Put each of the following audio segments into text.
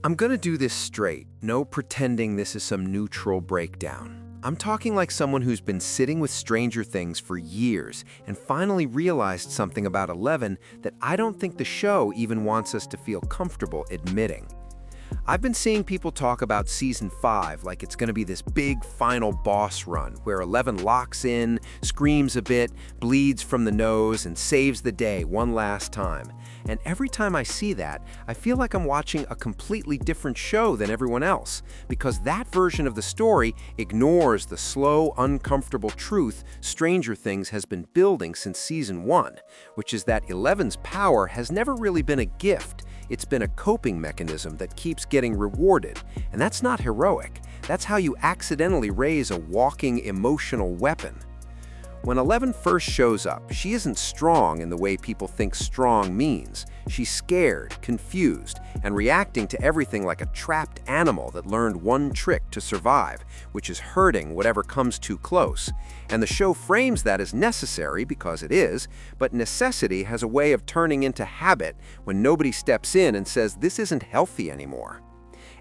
I'm gonna do this straight, no pretending this is some neutral breakdown. I'm talking like someone who's been sitting with Stranger Things for years and finally realized something about 11 that I don't think the show even wants us to feel comfortable admitting. I've been seeing people talk about season 5 like it's gonna be this big final boss run where 11 locks in, screams a bit, bleeds from the nose, and saves the day one last time. And every time I see that, I feel like I'm watching a completely different show than everyone else, because that version of the story ignores the slow, uncomfortable truth Stranger Things has been building since season 1, which is that 11's power has never really been a gift. It's been a coping mechanism that keeps getting rewarded. And that's not heroic. That's how you accidentally raise a walking emotional weapon. When 11 first shows up, she isn't strong in the way people think strong means. She's scared, confused, and reacting to everything like a trapped animal that learned one trick to survive, which is hurting whatever comes too close. And the show frames that as necessary because it is, but necessity has a way of turning into habit when nobody steps in and says this isn't healthy anymore.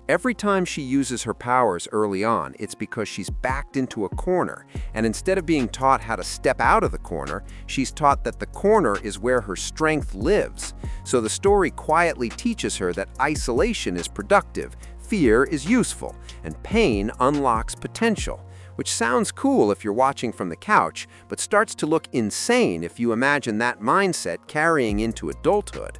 Every time she uses her powers early on, it's because she's backed into a corner, and instead of being taught how to step out of the corner, she's taught that the corner is where her strength lives. So the story quietly teaches her that isolation is productive, fear is useful, and pain unlocks potential, which sounds cool if you're watching from the couch, but starts to look insane if you imagine that mindset carrying into adulthood.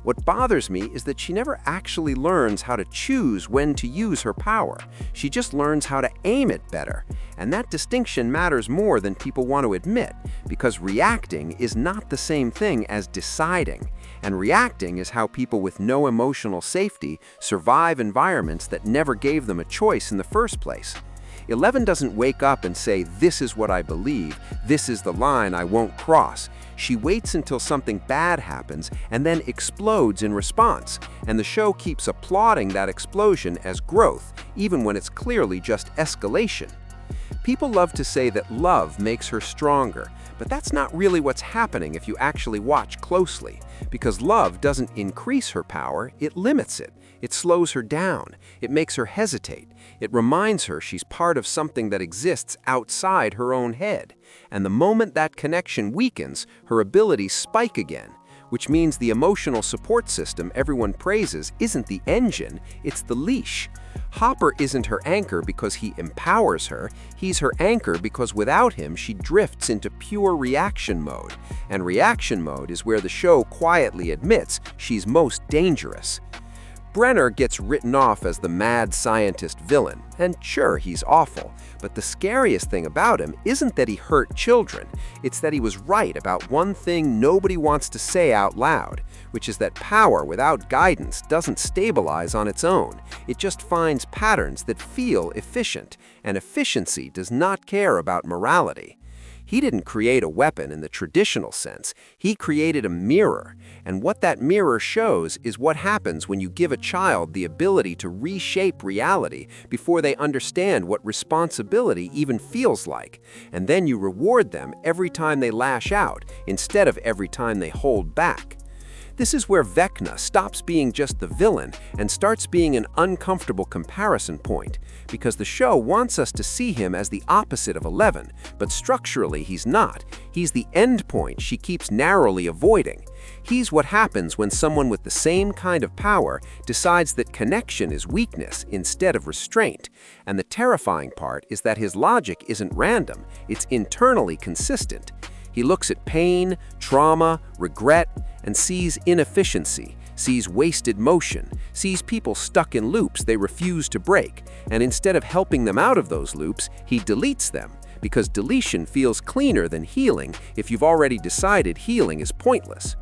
What bothers me is that she never actually learns how to choose when to use her power. She just learns how to aim it better. And that distinction matters more than people want to admit, because reacting is not the same thing as deciding. And reacting is how people with no emotional safety survive environments that never gave them a choice in the first place. 11 doesn't wake up and say, "This is what I believe, this is the line I won't cross." She waits until something bad happens and then explodes in response, and the show keeps applauding that explosion as growth, even when it's clearly just escalation. People love to say that love makes her stronger, but that's not really what's happening if you actually watch closely, because love doesn't increase her power, it limits it. It slows her down. It makes her hesitate. It reminds her she's part of something that exists outside her own head. And the moment that connection weakens, her abilities spike again, which means the emotional support system everyone praises isn't the engine, it's the leash. Hopper isn't her anchor because he empowers her, he's her anchor because without him she drifts into pure reaction mode. And reaction mode is where the show quietly admits she's most dangerous. Brenner gets written off as the mad scientist villain, and sure, he's awful, but the scariest thing about him isn't that he hurt children, it's that he was right about one thing nobody wants to say out loud, which is that power without guidance doesn't stabilize on its own, it just finds patterns that feel efficient, and efficiency does not care about morality. He didn't create a weapon in the traditional sense, he created a mirror. And what that mirror shows is what happens when you give a child the ability to reshape reality before they understand what responsibility even feels like. And then you reward them every time they lash out, instead of every time they hold back. This is where Vecna stops being just the villain and starts being an uncomfortable comparison point, because the show wants us to see him as the opposite of 11, but structurally he's not. He's the end point she keeps narrowly avoiding. He's what happens when someone with the same kind of power decides that connection is weakness instead of restraint. And the terrifying part is that his logic isn't random, it's internally consistent. He looks at pain, trauma, regret, and sees inefficiency, sees wasted motion, sees people stuck in loops they refuse to break, and instead of helping them out of those loops, he deletes them, because deletion feels cleaner than healing if you've already decided healing is pointless.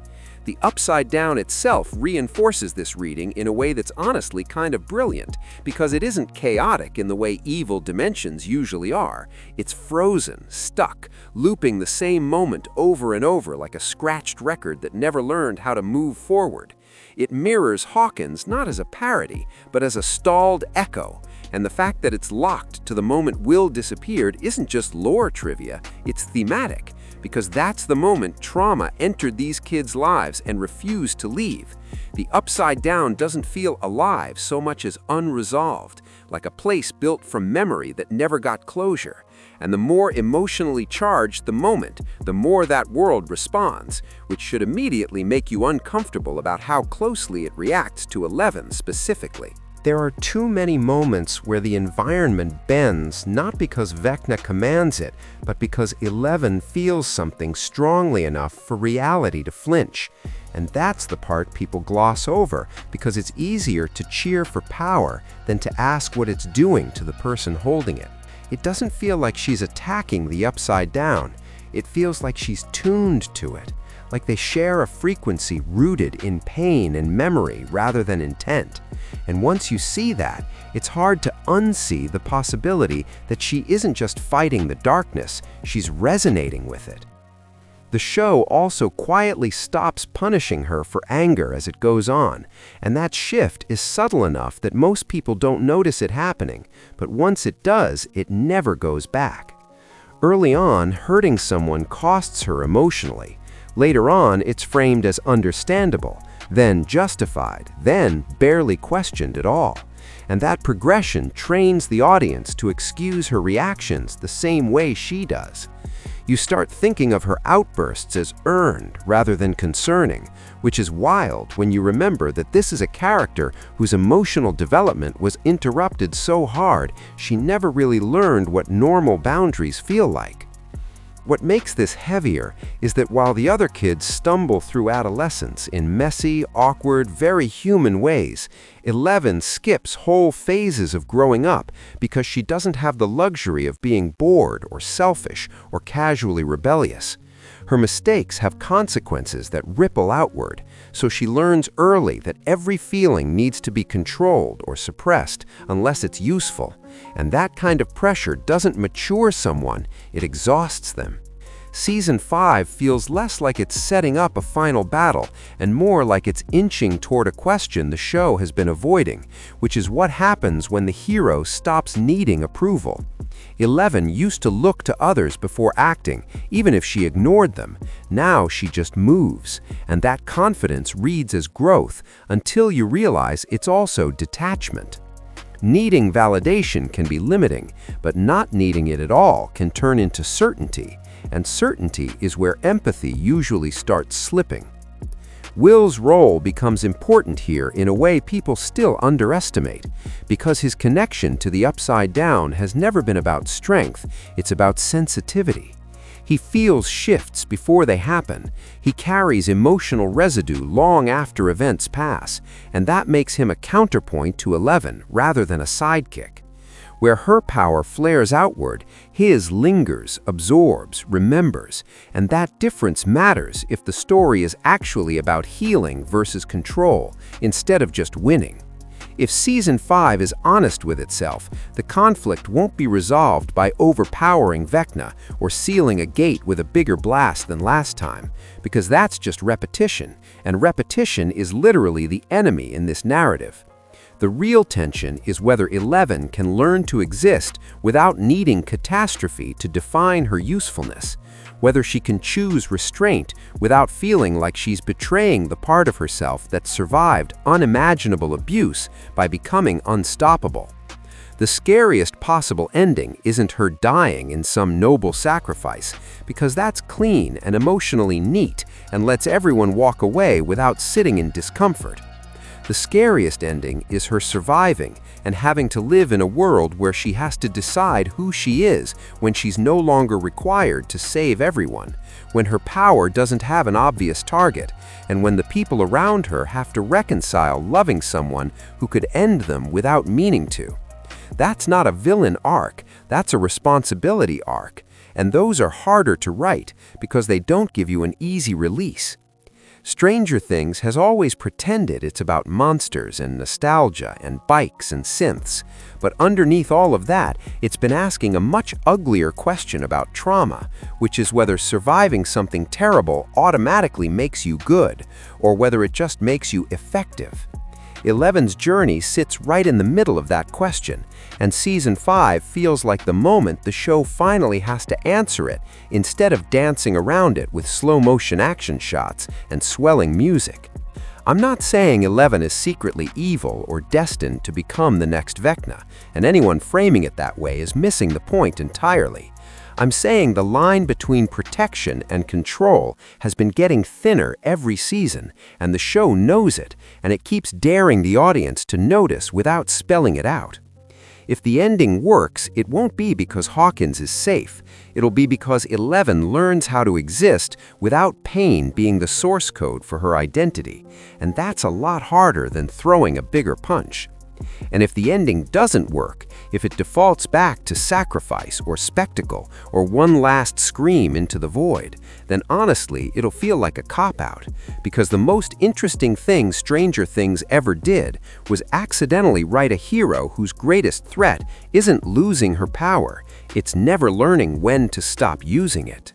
The Upside Down itself reinforces this reading in a way that's honestly kind of brilliant, because it isn't chaotic in the way evil dimensions usually are. It's frozen, stuck, looping the same moment over and over like a scratched record that never learned how to move forward. It mirrors Hawkins not as a parody, but as a stalled echo. And the fact that it's locked to the moment Will disappeared isn't just lore trivia, it's thematic. because that's the moment trauma entered these kids' lives and refused to leave. The Upside Down doesn't feel alive so much as unresolved, like a place built from memory that never got closure. And the more emotionally charged the moment, the more that world responds, which should immediately make you uncomfortable about how closely it reacts to 11 specifically. There are too many moments where the environment bends, not because Vecna commands it, but because 11 feels something strongly enough for reality to flinch. And that's the part people gloss over, because it's easier to cheer for power than to ask what it's doing to the person holding it. It doesn't feel like she's attacking the Upside Down. It feels like she's tuned to it, like they share a frequency rooted in pain and memory rather than intent. And once you see that, it's hard to unsee the possibility that she isn't just fighting the darkness, she's resonating with it. The show also quietly stops punishing her for anger as it goes on, and that shift is subtle enough that most people don't notice it happening, but once it does, it never goes back. Early on, hurting someone costs her emotionally. Later on, it's framed as understandable, then justified, then barely questioned at all. And that progression trains the audience to excuse her reactions the same way she does. You start thinking of her outbursts as earned rather than concerning, which is wild when you remember that this is a character whose emotional development was interrupted so hard she never really learned what normal boundaries feel like. What makes this heavier is that while the other kids stumble through adolescence in messy, awkward, very human ways, 11 skips whole phases of growing up because she doesn't have the luxury of being bored or selfish or casually rebellious. Her mistakes have consequences that ripple outward, so she learns early that every feeling needs to be controlled or suppressed unless it's useful. And that kind of pressure doesn't mature someone, it exhausts them. Season 5 feels less like it's setting up a final battle and more like it's inching toward a question the show has been avoiding, which is what happens when the hero stops needing approval. 11 used to look to others before acting, even if she ignored them. Now she just moves, and that confidence reads as growth until you realize it's also detachment. Needing validation can be limiting, but not needing it at all can turn into certainty, and certainty is where empathy usually starts slipping. Will's role becomes important here in a way people still underestimate, because his connection to the Upside Down has never been about strength, it's about sensitivity. He feels shifts before they happen. He carries emotional residue long after events pass, and that makes him a counterpoint to 11 rather than a sidekick. Where her power flares outward, his lingers, absorbs, remembers, and that difference matters if the story is actually about healing versus control, instead of just winning. If Season 5 is honest with itself, the conflict won't be resolved by overpowering Vecna or sealing a gate with a bigger blast than last time, because that's just repetition, and repetition is literally the enemy in this narrative. The real tension is whether 11 can learn to exist without needing catastrophe to define her usefulness, whether she can choose restraint without feeling like she's betraying the part of herself that survived unimaginable abuse by becoming unstoppable. The scariest possible ending isn't her dying in some noble sacrifice, because that's clean and emotionally neat and lets everyone walk away without sitting in discomfort. The scariest ending is her surviving and having to live in a world where she has to decide who she is when she's no longer required to save everyone, when her power doesn't have an obvious target, and when the people around her have to reconcile loving someone who could end them without meaning to. That's not a villain arc, that's a responsibility arc, and those are harder to write because they don't give you an easy release. Stranger Things has always pretended it's about monsters and nostalgia and bikes and synths, but underneath all of that, it's been asking a much uglier question about trauma, which is whether surviving something terrible automatically makes you good, or whether it just makes you effective. Eleven's journey sits right in the middle of that question, and Season 5 feels like the moment the show finally has to answer it instead of dancing around it with slow-motion action shots and swelling music. I'm not saying Eleven is secretly evil or destined to become the next Vecna, and anyone framing it that way is missing the point entirely. I'm saying the line between protection and control has been getting thinner every season, and the show knows it, and it keeps daring the audience to notice without spelling it out. If the ending works, it won't be because Hawkins is safe. It'll be because Eleven learns how to exist without pain being the source code for her identity, and that's a lot harder than throwing a bigger punch. And if the ending doesn't work, if it defaults back to sacrifice or spectacle or one last scream into the void, then honestly, it'll feel like a cop-out, because the most interesting thing Stranger Things ever did was accidentally write a hero whose greatest threat isn't losing her power, it's never learning when to stop using it.